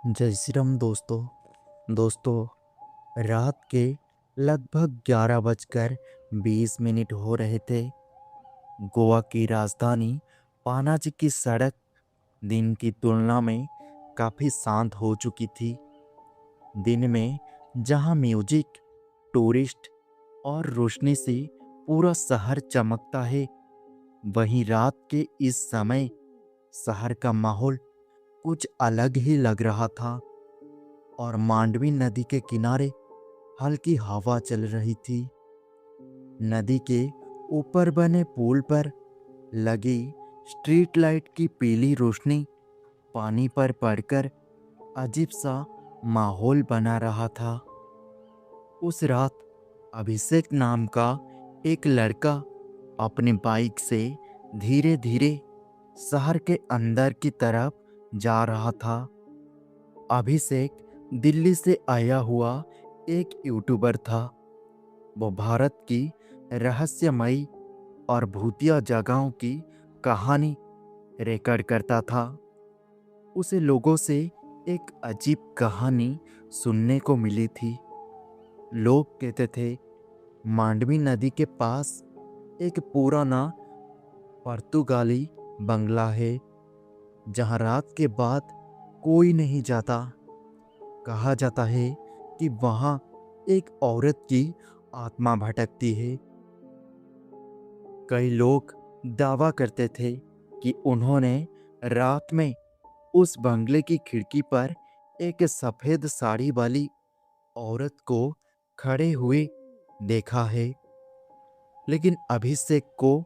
जय श्री राम दोस्तों। रात के लगभग 11:20 हो रहे थे। गोवा की राजधानी पानाजी की सड़क दिन की तुलना में काफ़ी शांत हो चुकी थी। दिन में जहां म्यूजिक, टूरिस्ट और रोशनी से पूरा शहर चमकता है, वहीं रात के इस समय शहर का माहौल कुछ अलग ही लग रहा था। और मांडवी नदी के किनारे हल्की हवा चल रही थी। नदी के ऊपर बने पुल पर लगी स्ट्रीट लाइट की पीली रोशनी पानी पर पड़कर अजीब सा माहौल बना रहा था। उस रात अभिषेक नाम का एक लड़का अपनी बाइक से धीरे धीरे शहर के अंदर की तरफ जा रहा था। अभिषेक दिल्ली से आया हुआ एक यूट्यूबर था। वो भारत की रहस्यमयी और भूतिया जगहों की कहानी रिकॉर्ड करता था। उसे लोगों से एक अजीब कहानी सुनने को मिली थी। लोग कहते थे मांडवी नदी के पास एक पुराना पुर्तगाली बंगला है, जहां रात के बाद कोई नहीं जाता। कहा जाता है कि वहां एक औरत की आत्मा भटकती है। कई लोग दावा करते थे कि उन्होंने रात में उस बंगले की खिड़की पर एक सफेद साड़ी वाली औरत को खड़े हुए देखा है। लेकिन अभिषेक को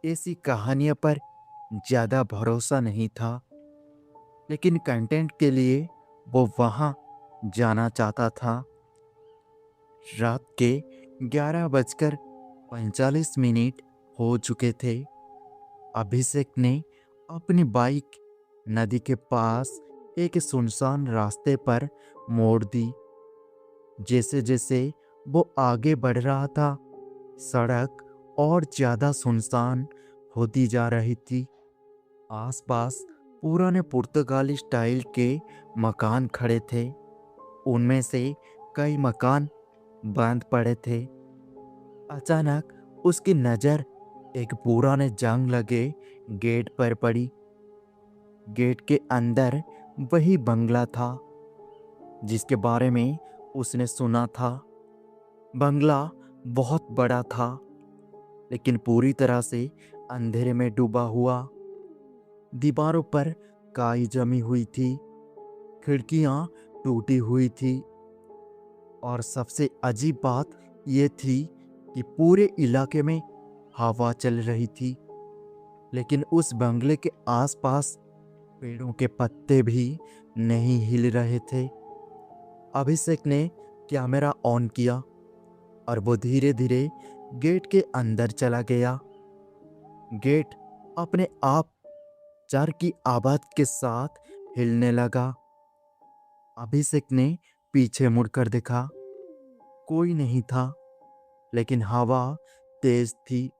ऐसी कहानियों पर ज़्यादा भरोसा नहीं था। लेकिन कंटेंट के लिए वो वहाँ जाना चाहता था। रात के 11:45 हो चुके थे। अभिषेक ने अपनी बाइक नदी के पास एक सुनसान रास्ते पर मोड़ दी। जैसे जैसे वो आगे बढ़ रहा था, सड़क और ज़्यादा सुनसान होती जा रही थी। आसपास पुराने पुर्तगाली स्टाइल के मकान खड़े थे। उनमें से कई मकान बंद पड़े थे। अचानक उसकी नज़र एक पुराने जंग लगे गेट पर पड़ी। गेट के अंदर वही बंगला था जिसके बारे में उसने सुना था। बंगला बहुत बड़ा था, लेकिन पूरी तरह से अंधेरे में डूबा हुआ। दीवारों पर काई जमी हुई थी, खिड़कियां टूटी हुई थी, और सबसे अजीब बात यह थी कि पूरे इलाके में हवा चल रही थी, लेकिन उस बंगले के आसपास पेड़ों के पत्ते भी नहीं हिल रहे थे। अभिषेक ने कैमरा ऑन किया और वो धीरे धीरे गेट के अंदर चला गया। गेट अपने आप चर की आवाज के साथ हिलने लगा। अभिषेक ने पीछे मुड़कर देखा, कोई नहीं था, लेकिन हवा तेज थी।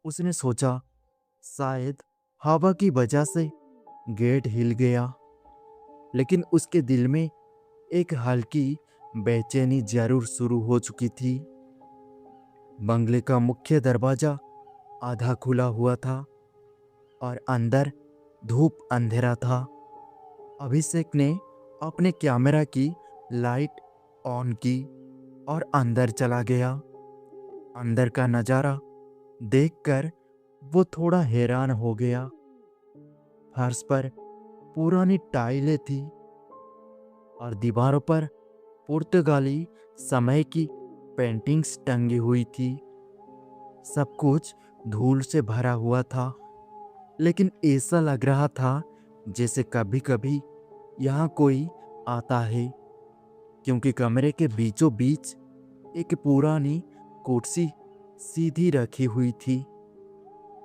उसने सोचा शायद हवा की वजह से गेट हिल गया। लेकिन उसके दिल में एक हल्की बेचैनी जरूर शुरू हो चुकी थी। बंगले का मुख्य दरवाजा आधा खुला हुआ था और अंदर धूप अंधेरा था। अभिषेक ने अपने कैमरा की लाइट ऑन की और अंदर चला गया। अंदर का नज़ारा देखकर वो थोड़ा हैरान हो गया। फर्श पर पुरानी टाइलें थी और दीवारों पर पुर्तगाली समय की पेंटिंग्स टंगी हुई थी। सब कुछ धूल से भरा हुआ था, लेकिन ऐसा लग रहा था जैसे कभी कभी यहाँ कोई आता है, क्योंकि कमरे के बीचों बीच एक पुरानी कुर्सी सीधी रखी हुई थी।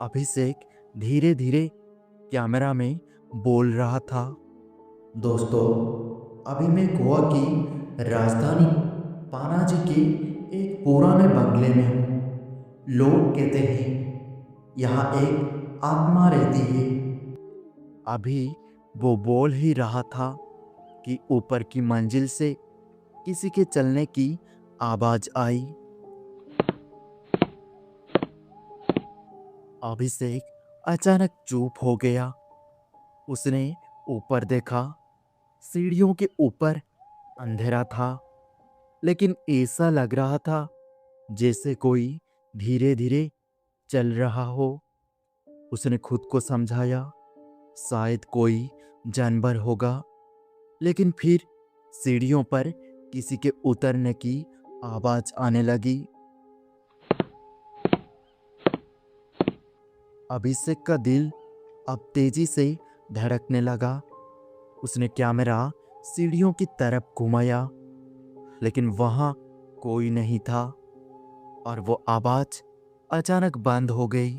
अभिषेक धीरे धीरे कैमरा में बोल रहा था, दोस्तों, अभी मैं गोवा की राजधानी पानाजी के एक पुराने बंगले में हूँ। लोग कहते हैं यहाँ एक आत्मा रहती है। अभी वो बोल ही रहा था कि ऊपर की मंजिल से किसी के चलने की आवाज आई। अभिषेक अचानक चुप हो गया। उसने ऊपर देखा। सीढ़ियों के ऊपर अंधेरा था, लेकिन ऐसा लग रहा था जैसे कोई धीरे धीरे चल रहा हो। उसने खुद को समझाया, शायद कोई जानवर होगा। लेकिन फिर सीढ़ियों पर किसी के उतरने की आवाज आने लगी। अभिषेक का दिल अब तेजी से धड़कने लगा। उसने कैमरा सीढ़ियों की तरफ घुमाया, लेकिन वहां कोई नहीं था और वो आवाज अचानक बंद हो गई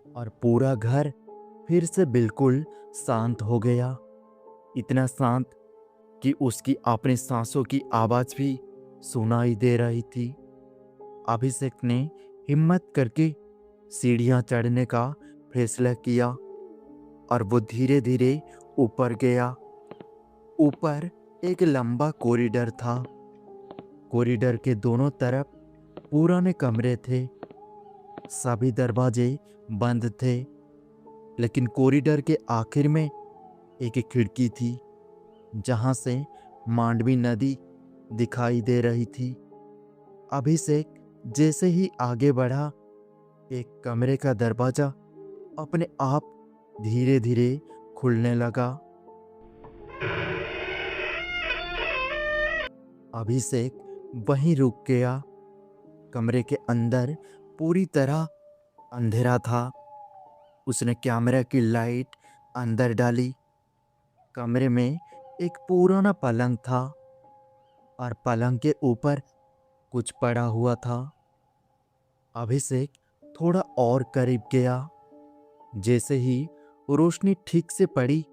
और पूरा घर फिर से बिल्कुल शांत हो गया। इतना शांत कि उसकी अपनी सांसों की आवाज भी सुनाई दे रही थी। अभिषेक ने हिम्मत करके सीढ़ियां चढ़ने का फैसला किया और वो धीरे धीरे ऊपर गया। ऊपर एक लंबा कॉरिडोर था। कॉरिडोर के दोनों तरफ पुराने कमरे थे। सभी दरवाजे बंद थे, लेकिन कॉरिडोर के आखिर में एक खिड़की थी जहां से मांडवी नदी दिखाई दे रही थी। अभिषेक जैसे ही आगे बढ़ा, एक कमरे का दरवाजा अपने आप धीरे धीरे खुलने लगा। अभिषेक वहीं रुक गया। कमरे के अंदर पूरी तरह अंधेरा था। उसने कैमरा की लाइट अंदर डाली। कमरे में एक पुराना पलंग था और पलंग के ऊपर कुछ पड़ा हुआ था। अभिषेक थोड़ा और करीब गया। जैसे ही रोशनी ठीक से पड़ी,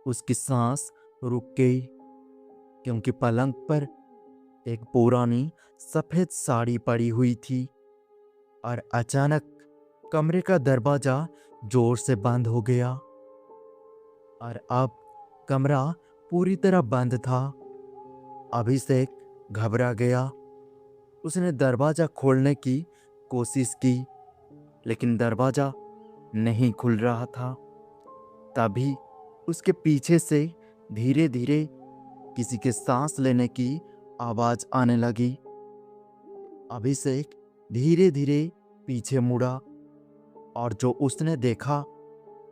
उसकी सांस रुक गई, क्योंकि पलंग पर एक पुरानी सफेद साड़ी पड़ी हुई थी। और अचानक कमरे का दरवाजा जोर से बंद हो गया और अब कमरा पूरी तरह बंद था। अभिषेक घबरा गया। उसने दरवाजा खोलने की कोशिश की, लेकिन दरवाजा नहीं खुल रहा था। तभी उसके पीछे से धीरे धीरे किसी के सांस लेने की आवाज आने लगी। अभिषेक धीरे धीरे पीछे मुड़ा और जो उसने देखा,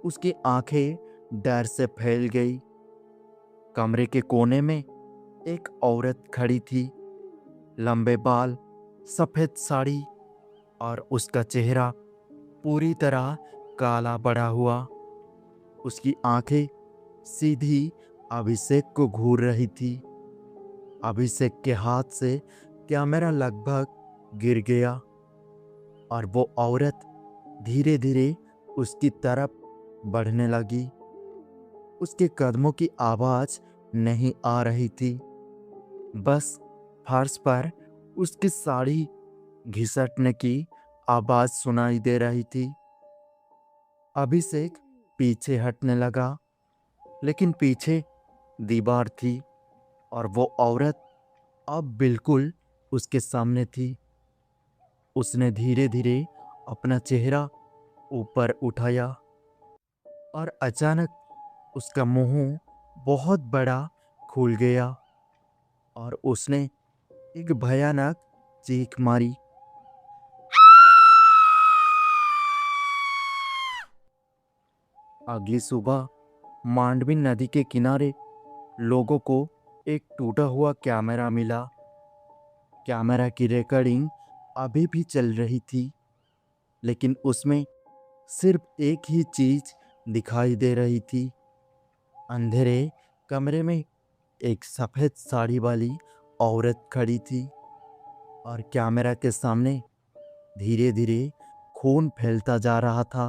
उसकी आंखें डर से फैल गई। कमरे के कोने में एक औरत खड़ी थी। लंबे बाल, सफेद साड़ी और उसका चेहरा पूरी तरह काला पड़ा हुआ। उसकी आंखें सीधी अभिषेक को घूर रही थी। अभिषेक के हाथ से कैमरा लगभग गिर गया और वो औरत धीरे धीरे उसकी तरफ बढ़ने लगी। उसके कदमों की आवाज नहीं आ रही थी, बस फर्श पर उसकी साड़ी घिसटने की आवाज सुनाई दे रही थी। अभिषेक पीछे हटने लगा, लेकिन पीछे दीवार थी और वो औरत अब बिल्कुल उसके सामने थी। उसने धीरे धीरे अपना चेहरा ऊपर उठाया और अचानक उसका मुंह बहुत बड़ा खुल गया और उसने एक भयानक चीख मारी। अगली सुबह मांडवी नदी के किनारे लोगों को एक टूटा हुआ कैमरा मिला। कैमरा की रिकॉर्डिंग अभी भी चल रही थी, लेकिन उसमें सिर्फ एक ही चीज दिखाई दे रही थी। अंधेरे कमरे में एक सफेद साड़ी वाली औरत खड़ी थी और कैमरा के सामने धीरे धीरे खून फैलता जा रहा था।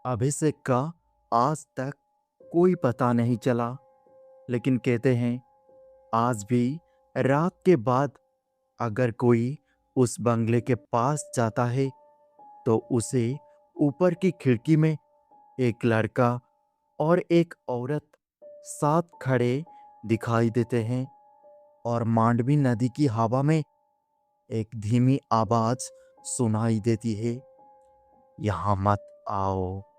अभिषेक का आज तक कोई पता नहीं चला, लेकिन कहते हैं आज भी रात के बाद अगर कोई उस बंगले के पास जाता है तो उसे ऊपर की खिड़की में एक लड़का और एक औरत साथ खड़े दिखाई देते हैं और मांडवी नदी की हवा में एक धीमी आवाज सुनाई देती है, यहाँ मत आओ।